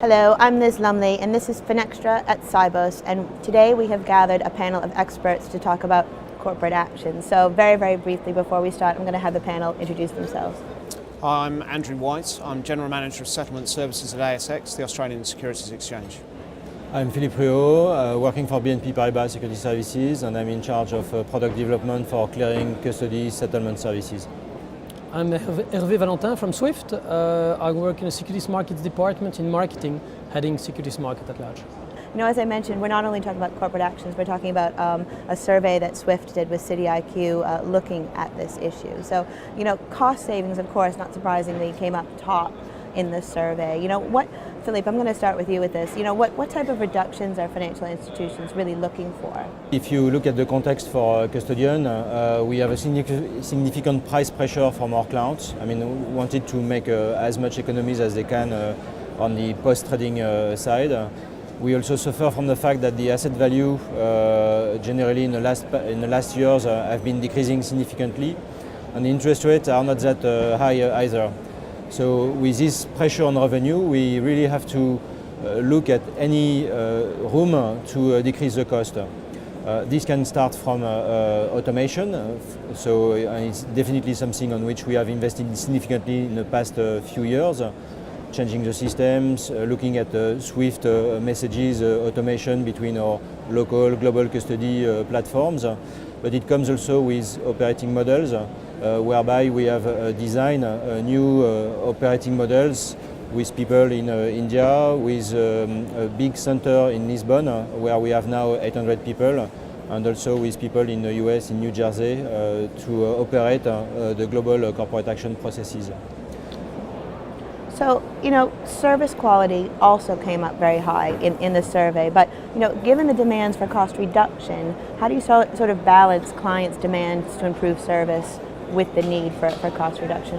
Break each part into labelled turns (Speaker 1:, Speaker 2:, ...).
Speaker 1: Hello, I'm Liz Lumley and this is Finextra at Cybos, and today we have gathered a panel of experts to talk about corporate action. So very briefly before we start, I'm going to have the panel introduce themselves.
Speaker 2: I'm Andrew White. I'm General Manager of Settlement Services at ASX, the Australian Securities Exchange.
Speaker 3: I'm Philippe Ruault, working for BNP Paribas Securities Services, and I'm in charge of product development for clearing, custody, settlement services.
Speaker 4: I'm Hervé Valentin from Swift. I work in the Securities Markets Department in marketing, heading Securities Market at large.
Speaker 1: You know, as I mentioned, we're not only talking about corporate actions, we're talking about a survey that Swift did with CityIQ looking at this issue. So, you know, cost savings, of course, not surprisingly, came up top in the survey. You know, Philippe, I'm going to start with you with this. You know, what type of reductions are financial institutions really looking for?
Speaker 3: If you look at the context for custodian, we have a significant price pressure from our clients. I mean, we wanted to make as much economies as they can on the post-trading side. We also suffer from the fact that the asset value generally in the last years have been decreasing significantly, and the interest rates are not that high either. So with this pressure on revenue, we really have to look at any room to decrease the cost. This can start from automation, so it's definitely something on which we have invested significantly in the past few years, changing the systems, looking at Swift messages automation between our local global custody platforms. But it comes also with operating models, whereby we have designed new operating models with people in India, with a big center in Lisbon, where we have now 800 people, and also with people in the US, in New Jersey, to operate the global corporate action processes.
Speaker 1: So, you know, service quality also came up very high in the survey, but, you know, given the demands for cost reduction, how do you sort of balance clients' demands to improve service with the need for cost reduction?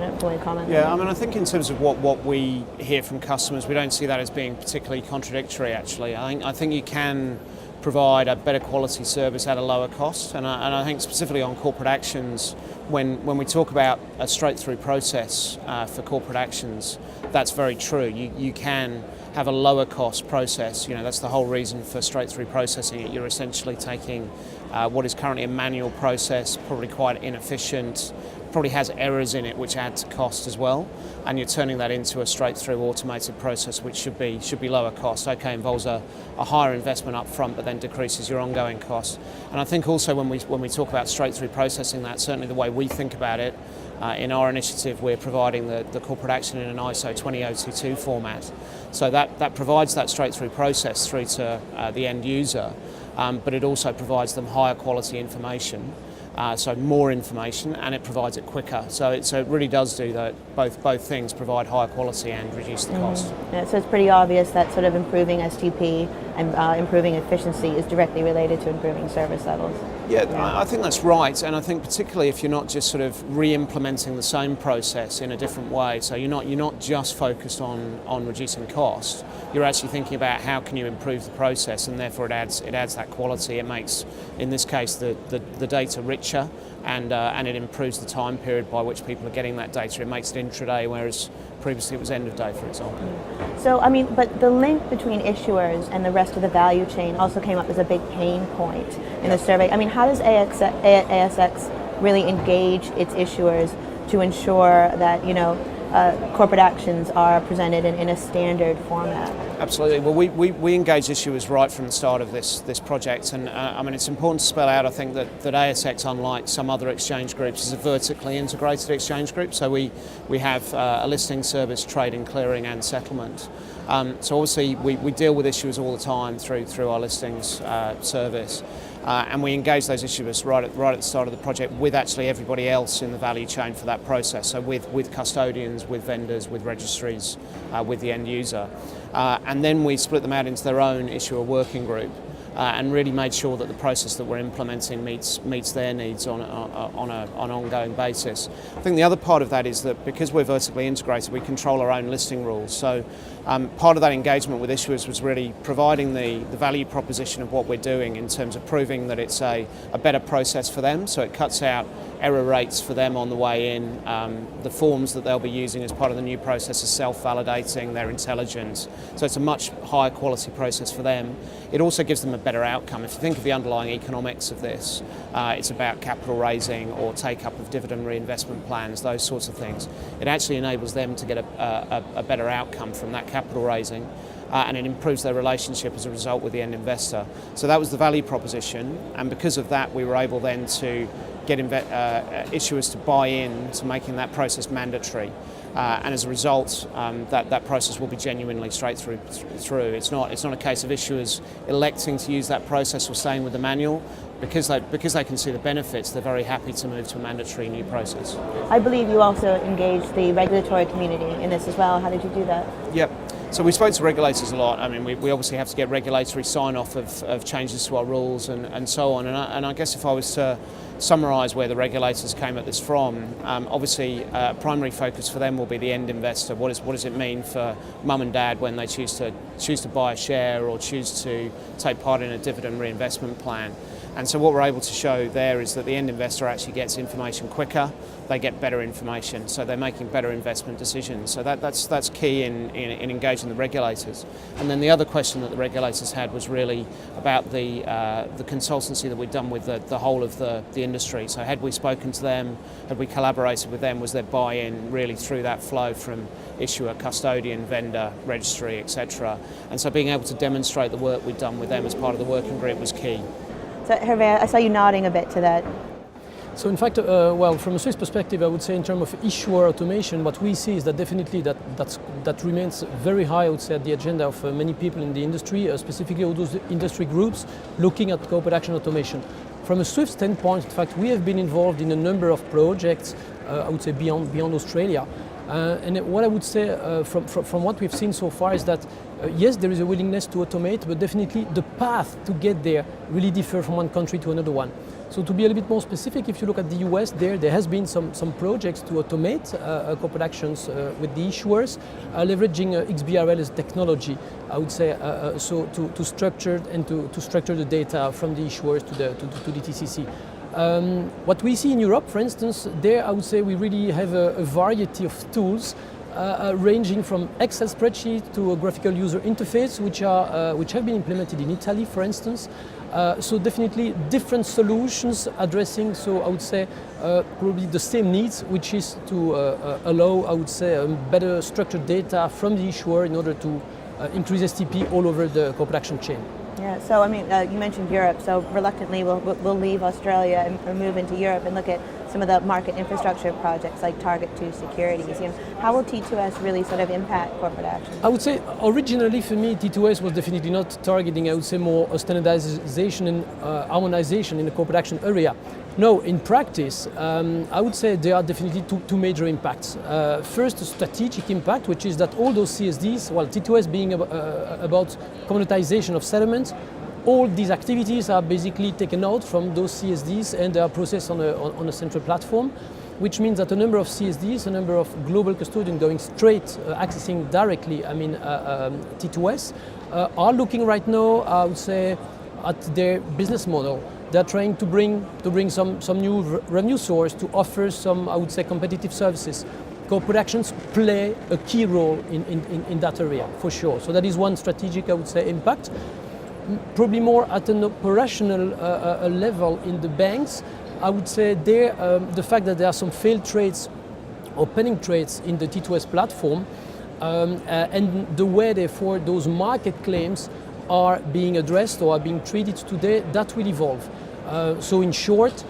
Speaker 2: Yeah, I mean, I think in terms of what we hear from customers, we don't see that as being particularly contradictory, actually. I think you can provide a better quality service at a lower cost, and I think specifically on corporate actions, when we talk about a straight-through process for corporate actions, that's very true. You can have a lower cost process. You know, that's the whole reason for straight-through processing it. You're essentially taking what is currently a manual process, probably quite inefficient, probably has errors in it which add to cost as well, and you're turning that into a straight-through automated process which should be lower cost. Okay, involves a higher investment up front, but then decreases your ongoing costs. And I think also when we talk about straight-through processing, that's certainly the way we think about it. In our initiative, we're providing the corporate action in an ISO 20022 format, so that provides that straight-through process through to the end user, but it also provides them higher quality information. So more information, and it provides it quicker. So it really does do that. Both things provide higher quality and reduce the cost.
Speaker 1: Yeah, so it's pretty obvious that sort of improving STP and improving efficiency is directly related to improving service levels.
Speaker 2: Yeah, I think that's right, and I think particularly if you're not just sort of re-implementing the same process in a different way. So you're not just focused on reducing cost. You're actually thinking about how can you improve the process, and therefore it adds that quality. It makes, in this case, the data richer, and it improves the time period by which people are getting that data. It makes it intraday, whereas previously it was end of day, for example.
Speaker 1: So, I mean, but the link between issuers and the rest of the value chain also came up as a big pain point in the survey. I mean, how does ASX really engage its issuers to ensure that, you know, corporate actions are presented in a standard format?
Speaker 2: Absolutely. Well, we engage issuers right from the start of this project, and I mean, it's important to spell out, I think, that ASX, unlike some other exchange groups, is a vertically integrated exchange group. So we have a listing service, trading, clearing and settlement. So obviously we deal with issuers all the time through our listings service. And we engage those issuers right at the start of the project with actually everybody else in the value chain for that process. So with custodians, with vendors, with registries, with the end user. And then we split them out into their own issuer working group. and really made sure that the process that we're implementing meets their needs on an ongoing basis. I think the other part of that is that because we're vertically integrated, we control our own listing rules. So part of that engagement with issuers was really providing the value proposition of what we're doing in terms of proving that it's a better process for them, so it cuts out error rates for them on the way in. The forms that they'll be using as part of the new process are self-validating, they're intelligent, so it's a much higher quality process for them. It also gives them a better outcome. If you think of the underlying economics of this, it's about capital raising or take-up of dividend reinvestment plans, those sorts of things. It actually enables them to get a better outcome from that capital raising, and it improves their relationship as a result with the end investor. So that was the value proposition, and because of that we were able then to get issuers to buy in to making that process mandatory, and as a result that process will be genuinely straight through. It's not a case of issuers electing to use that process or staying with the manual. Because they can see the benefits, they're very happy to move to a mandatory new process.
Speaker 1: I believe you also engaged the regulatory community in this as well. How did you do that?
Speaker 2: Yep. So we spoke to regulators a lot. I mean, we obviously have to get regulatory sign-off of changes to our rules and so on. And I guess if I was to summarise where the regulators came at this from, obviously primary focus for them will be the end investor. What does it mean for mum and dad when they choose to buy a share or choose to take part in a dividend reinvestment plan? And so what we're able to show there is that the end investor actually gets information quicker, they get better information, so they're making better investment decisions. So that's key in engaging the regulators. And then the other question that the regulators had was really about the consultancy that we'd done with the whole of the industry. So had we spoken to them, had we collaborated with them, was there buy-in really through that flow from issuer, custodian, vendor, registry, etc. And so being able to demonstrate the work we'd done with them as part of the working group was key.
Speaker 1: So Hervé, I saw you nodding a bit to that.
Speaker 4: So in fact, well, from a Swiss perspective, I would say in terms of issuer automation, what we see is that definitely that remains very high, I would say, at the agenda of many people in the industry, specifically all those industry groups looking at corporate action automation. From a Swift standpoint, in fact, we have been involved in a number of projects, I would say beyond Australia. And what I would say from what we've seen so far is that yes, there is a willingness to automate, but definitely the path to get there really differs from one country to another one. So to be a little bit more specific, if you look at the US, there has been some projects to automate corporate actions with the issuers, leveraging XBRL as technology, I would say, so to structure and to structure the data from the issuers to the TCC. What we see in Europe, for instance, there I would say we really have a variety of tools ranging from Excel spreadsheet to a graphical user interface, which have been implemented in Italy, for instance. So definitely different solutions addressing, so I would say, probably the same needs, which is to allow, I would say, better structured data from the issuer in order to increase STP all over the corporate action chain.
Speaker 1: Yeah, so I mean, you mentioned Europe, so reluctantly we'll leave Australia and move into Europe and look at some of the market infrastructure projects like Target 2 Securities. You know, how will T2S really sort of impact corporate action?
Speaker 4: I would say originally for me T2S was definitely not targeting, I would say, more a standardization and harmonization in the corporate action area. No, in practice, I would say there are definitely two major impacts. First, a strategic impact, which is that all those CSDs, well, T2S being about commoditization of settlements, all these activities are basically taken out from those CSDs and they are processed on a central platform, which means that a number of CSDs, a number of global custodians going straight, accessing directly, T2S, are looking right now, I would say, at their business model. They're trying to bring some new revenue source to offer some, I would say, competitive services. Corporate actions play a key role in that area, for sure. So that is one strategic, I would say, impact. Probably more at an operational level in the banks, I would say there, the fact that there are some failed trades or pending trades in the T2S platform, and the way, therefore, those market claims are being addressed or are being treated today, that will evolve. So in short,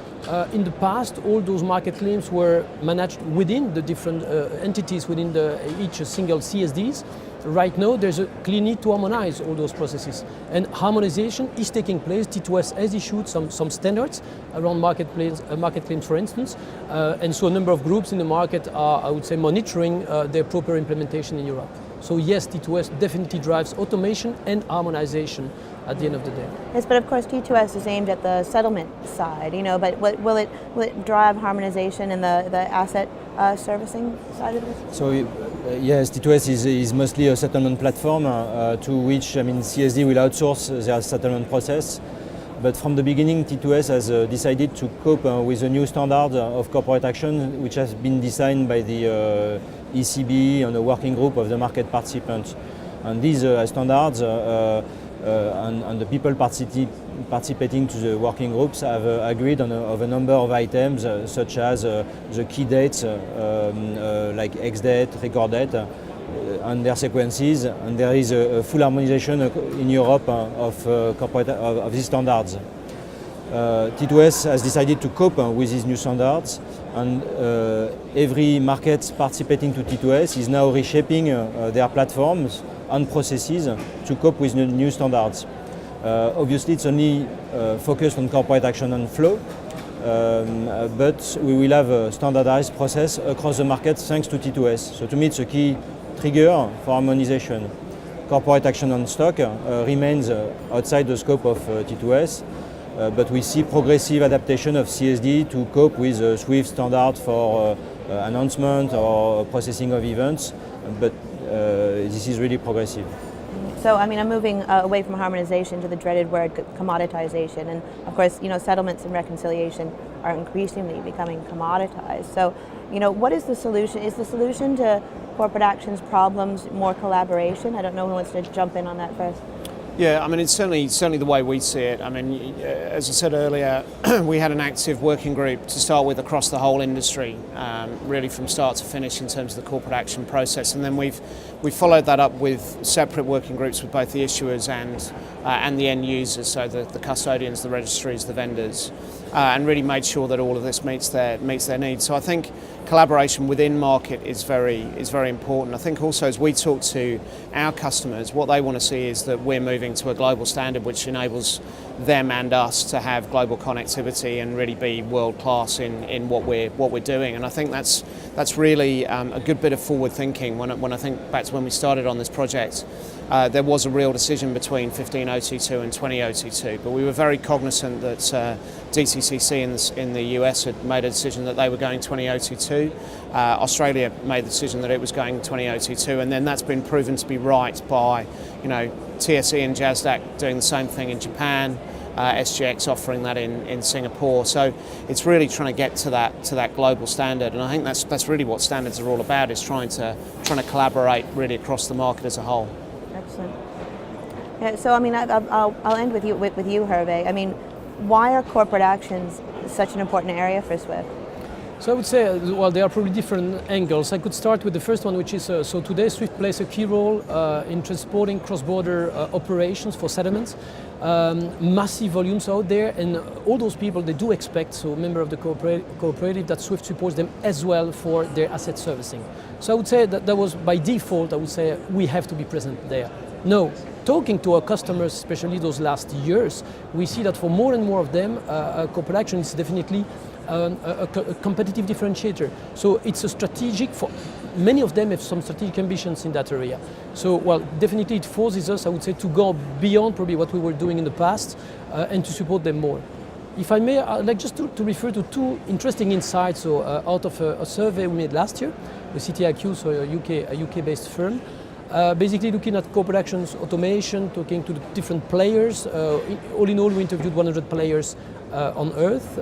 Speaker 4: in the past, all those market claims were managed within the different entities within each single CSDs. Right now, there's a clear need to harmonize all those processes. And harmonization is taking place. T2S has issued some standards around market claims, for instance. And so a number of groups in the market are, I would say, monitoring their proper implementation in Europe. So yes, T2S definitely drives automation and harmonization at the end of the day.
Speaker 1: Yes, but of course T2S is aimed at the settlement side, but will it drive harmonization in the asset servicing side of this?
Speaker 3: So yes, T2S is mostly a settlement platform to which CSD will outsource their settlement process. But from the beginning, T2S has decided to cope with a new standard of corporate action, which has been designed by the ECB and a working group of the market participants. And these standards and the people participating to the working groups have agreed on a number of items, such as the key dates, like ex-date, record date, and their sequences. And there is a full harmonization in Europe of these standards. T2S has decided to cope with these new standards, and every market participating to T2S is now reshaping their platforms and processes to cope with the new standards. Obviously, it's only focused on corporate action and flow, but we will have a standardized process across the market thanks to T2S. So to me, it's a key trigger for harmonization. Corporate action on stock remains outside the scope of T2S, but we see progressive adaptation of CSD to cope with a SWIFT standard for announcement or processing of events, but this is really progressive.
Speaker 1: So, I'm moving away from harmonization to the dreaded word commoditization, and of course, settlements and reconciliation are increasingly becoming commoditized. So, what is the solution? Is the solution to corporate actions problems more collaboration? I don't know who wants to jump in on that first.
Speaker 2: Yeah, it's certainly the way we see it. As I said earlier, we had an active working group to start with across the whole industry, really from start to finish in terms of the corporate action process, and then we've followed that up with separate working groups with both the issuers and the end users, so the custodians, the registries, the vendors, and really made sure that all of this meets their needs. So I think collaboration within market is very important. I think also as we talk to our customers, what they want to see is that we're moving to a global standard which enables them and us to have global connectivity and really be world class in what we're doing. And I think that's really a good bit of forward thinking. When I think back to when we started on this project, there was a real decision between 15022 and 20022, but we were very cognizant that DTCC in the US had made a decision that they were going 20022. Australia made the decision that it was going 20022, and then that's been proven to be right by TSE and JASDAQ doing the same thing in Japan, SGX offering that in Singapore. So it's really trying to get to that global standard, and I think that's really what standards are all about, is trying to collaborate really across the market as a whole.
Speaker 1: Excellent. Yeah, so I'll end with you, Hervé. Why are corporate actions such an important area for SWIFT?
Speaker 4: So I would say, there are probably different angles. I could start with the first one, which is, so today SWIFT plays a key role in transporting cross-border operations for settlements. Massive volumes out there, and all those people, they do expect, so member of the cooperative, that SWIFT supports them as well for their asset servicing. So I would say that was by default, I would say we have to be present there. No, talking to our customers, especially those last years, we see that for more and more of them, corporate action is definitely a competitive differentiator. So it's a strategic, for many of them have some strategic ambitions in that area. So definitely it forces us, I would say, to go beyond probably what we were doing in the past and to support them more. If I may, I'd like just to refer to two interesting insights out of a survey we made last year with CTIQ, so a UK-based firm. Basically looking at corporate actions automation, talking to the different players. All in all, we interviewed 100 players on Earth.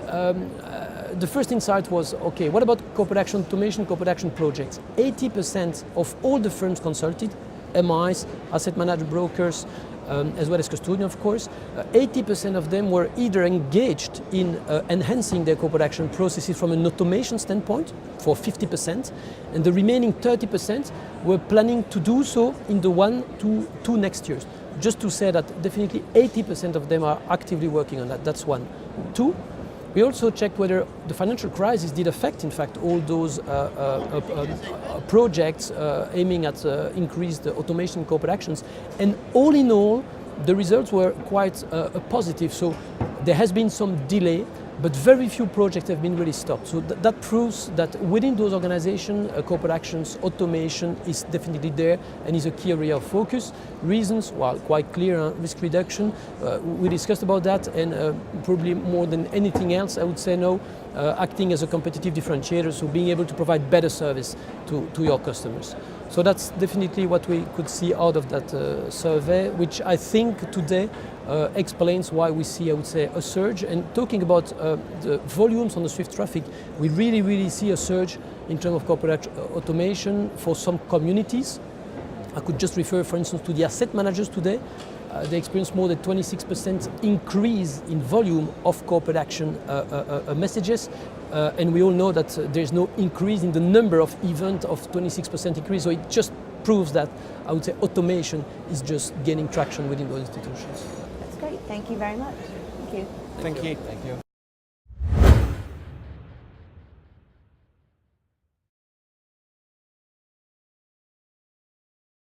Speaker 4: The first insight was, okay, what about corporate action automation, corporate action projects? 80% of all the firms consulted, MIs, asset manager brokers, as well as custodian, of course, 80% of them were either engaged in enhancing their corporate action processes from an automation standpoint for 50%, and the remaining 30% were planning to do so in the 1 to 2 next years. Just to say that definitely 80% of them are actively working on that. That's one. Two, we also checked whether the financial crisis did affect, in fact, all those projects aiming at increased automation in corporate actions. And all in all, the results were quite positive. So there has been some delay, but very few projects have been really stopped. So that proves that within those organizations, corporate actions, automation is definitely there and is a key area of focus. Reasons, well, quite clear, risk reduction, we discussed about that, and probably more than anything else, I would say no, acting as a competitive differentiator, so being able to provide better service to your customers. So that's definitely what we could see out of that survey, which I think today explains why we see, I would say, a surge. And talking about the volumes on the SWIFT traffic, we really see a surge in terms of corporate automation for some communities. I could just refer, for instance, to the asset managers today. They experienced more than 26% increase in volume of corporate action messages. And we all know that there's no increase in the number of events of 26% increase. So it just proves that, I would say, automation is just gaining traction within those institutions.
Speaker 1: That's great. Thank you very much. Thank you.
Speaker 2: Thank you.
Speaker 3: Thank you.